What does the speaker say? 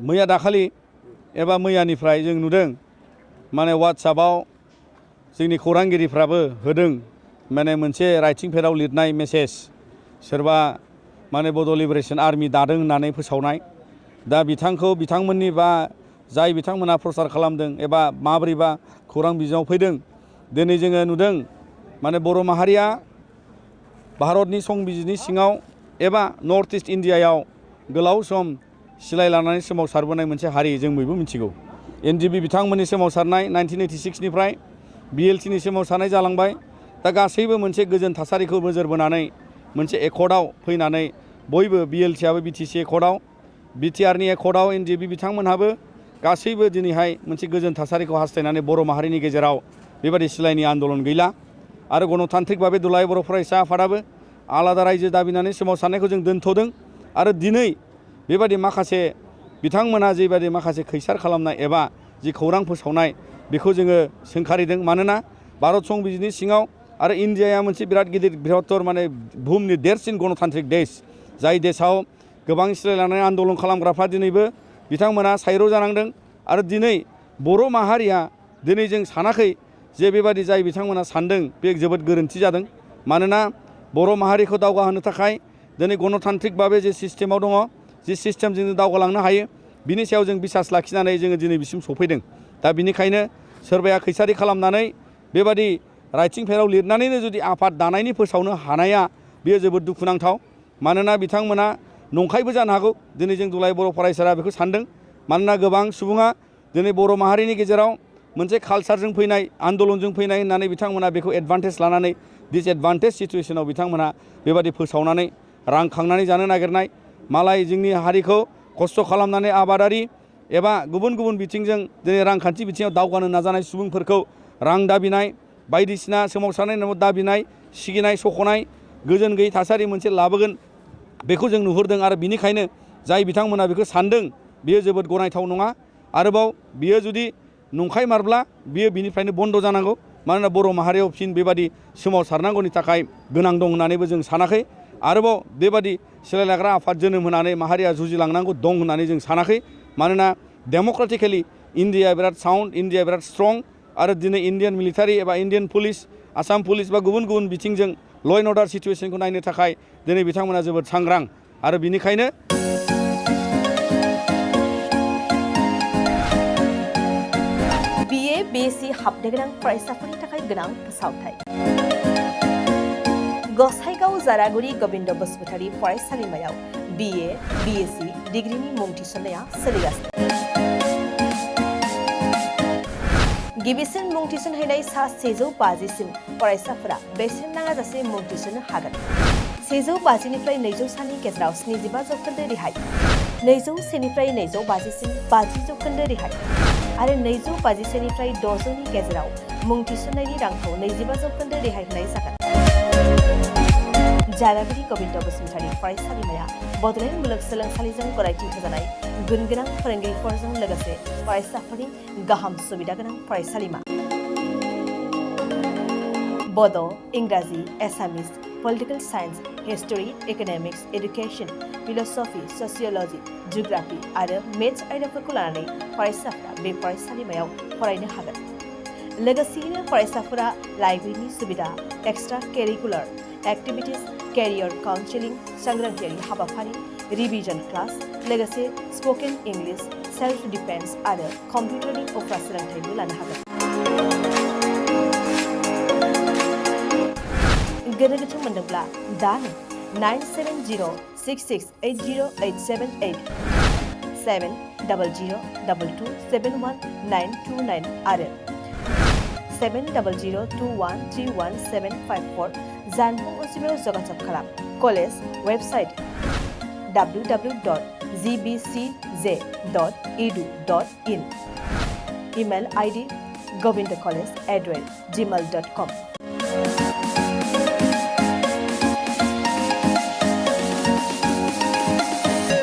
मैया दाखालि एबा मैयानिफ्राय जों नुदों माने WhatsAppआव जोंनि खौरांगिरिफ्राबो होदों माने मोनसे राइटिं पेडआव लिरनाय मेसेज सोरबा माने बड' लिबारेशन आर्मि दादों होननानै फोसावनाय दा बिथांमोननि बा जाय बिथांमोना प्रचार खालामदों एबा माबोरैबा खौरां बिजोङाव फैदों दिनै जोङो नुदों माने बर' माहारिया भारतनि संबिजिरनि सिङाव एबा नर्थ इस्ट इन्डियायाव गोलाव सम सिलाय लानानै सोमावसारबोनाय मोनसे हारि जों बयबो मिथिगौ NDB बिथांमोननि सोमावसारनाय 1986निफ्राय BLTनि सोमावसारनाय जालांबाय दा गासैबो मोनसे गोजोन थासारिखौ नोजोर बोनानै मोनसे एकर्डआव फैनानै बयबो BLTआबो BTC एकर्डआव BTRनि एकर्डआव NDB बिथांमोनहाबो गासैबो दिनैहाय मोनसे गोजोन थासारिखौ हास्थायनानै बर' माहारिनि गेजेराव बेबादि सिलायनि आन्दोलन गैला आरो गणतान्त्रिक भाबे दुलाराय बर' फरायसा आफादाबो आलादा रायजो दाबिनानै सोमावसारनायखौ जों दोनथ'दों आरो दिनै बेबादि माखासे बिथांमोना जेबादि माखासे खैसार खालामनाय एबा जि खौरां फोसावनाय बेखौ जोङो सोंखारिदों मानोना भारत संबिजिरनि सिङाव आरो इन्डियाया मोनसे बिराद गिदिर बृहत्तर माने बुहुमनि देरसिन गणतान्त्रिक देश जाय देशाव गोबां सिलाय लानानै आन्दोलन खालामग्राफ्रा दिनैबो बिथांमोना सायर' जानांदों आरो दिनै बर' माहारिया दिनै जों सानाखै जे बेबादि जाय बिथांमोना सानदों बे जोबोद गोरोन्थि जादों मानोना बर' माहारिखौ दावगाहोनो थाखाय दिनै गणतान्त्रिक भाबे जे सिस्टेमाव दङ जि सिस्टेमजों जों दावगालांनो हायो बिनि सायाव जों बिसास लाखिनानै जोङो दिनै बिसिम सफैदों दा बिनिखायनो सोरबाया खैसारि खालामनानै बेबादि राइटिं पेडआव लिरनानैनो जुदि आफाद दानायनि फोसावनो हानाया बेयो जोबोद दुखुनांथाव मानोना बिथांमोना नंखायबो जानो हागौ दिनै जों दुलाराय बर' फरायसाया बेखौ सानदों मानोना गोबां सुबुङा दिनै बर' माहारिनि गेजेराव मोनसे कालचारजों फैनाय आन्दोलनजों फैनाय होननानै बिथांमोना बेखौ एडभान्टेज लानानै डिसएडभान्टेज सिचुएसनाव बिथांमोना बेबादि फोसावनानै रां खांनानै जानो नागिरनाय मालाय जोंनि हारिखौ खस्थ' खालामनानै आबादारि एबा गुबुन गुबुन बिथिंजों दिनै रांखान्थि बिथिङाव दावगानो नाजानाय सुबुंफोरखौ रां दाबिनाय बायदिसिना सोमावसारनाय नामाव दाबिनाय सिगिनाय सख'नाय गोजोन गैयै थासारि मोनसे लाबोगोन बेखौ जों नुहुरदों आरो बिनिखायनो जाय बिथांमोना बेखौ सानदों बियो जोबोद गनायथाव नङा आरोबाव बियो जुदि नंखाय मारब्ला बियो बिनिफ्रायनो बन्द' जानांगौ मानोना बर' माहारियाव फिन बेबादि सोमावसारनांगौनि थाखाय गोनां दं होननानैबो जों सानाखै आरोबाव बेबादि सिलाय लाग्रा आफाद जोनोम होनानै माहारिया जुजिलांनांगौ दं होननानै जों सानाखै मानोना डेम'क्रेटिकेलि इन्डिया बिराद साउन्ड इन्डिया बिराद स्ट्रं आरो दिनै इन्डियान मिलिटारि एबा इन्डियान पुलिस आसाम पुलिस बा गुबुन गुबुन बिथिंजों ल' एन्ड अर्डार सिचुएसनखौ नायनो थाखाय दिनै बिथांमोना जोबोद सांग्रां आरो बिनिखायनो BA BSc हाबनो गोनां फरायसाफोरनि थाखाय गोनां फोसावथाय गसाइगाव जारागुरि गोविन्द बसुमतारी फरायसालिमायाव BA BSc डिग्रीनि मुं थिसननाया सोलिगासिनो गिबिसिन मुं थिसनहैनाय सा 150सिम फरायसाफोरा बेसेन नाङाजासे मुं थिसननो हागोन 150निफ्राय 200 सानि गेजेराव 75 जौखोन्दो रेहाय 201निफ्राय 250सिम 50 जौखोन्दो रेहाय आरो 251निफ्राय 600नि गेजेराव मुं थिसननायनि रांखौ 25 जौखोन्दो रेहाय होनाय जागोन जारागुरि गोविन्द बसुमतारी फरायसालिमाया बड'लेण्ड मुलुगसोलोंसालिजों गनायथि होजानाय गुनगोनां फोरोंगिरिफोरजों लोगोसे फरायसाफोरनि गाहाम सुबिदा गोनां फरायसालिमा बड', इंराजि, एसामिस, political science, history, economics, education, philosophy, sociology, geography आरो मेथ्स आयदाफोरखौ लानानै फरायसाफोरा बे फरायसालिमायाव फरायनो हागोन लोगोसेयैनो फरायसाफोरा लाइब्रेरिनि सुबिदा extra curricular activities career counselling सांग्रांथियारि हाबाफारि रिविजन क्लास लोगोसे स्पोकन इंग्लिश सेल्फ डिफेन्स आरो कम्पिउटारनि उफ्रा सोलोंथायबो लानो हागोन गोनो गोथो मोनदोंब्ला दानो 9706680878 700227199 आरो 7002131754 जानबुं अनजिमायाव जगाजग खालाम college website www.gbcj.edu.in email ID govindacollege@gmail.com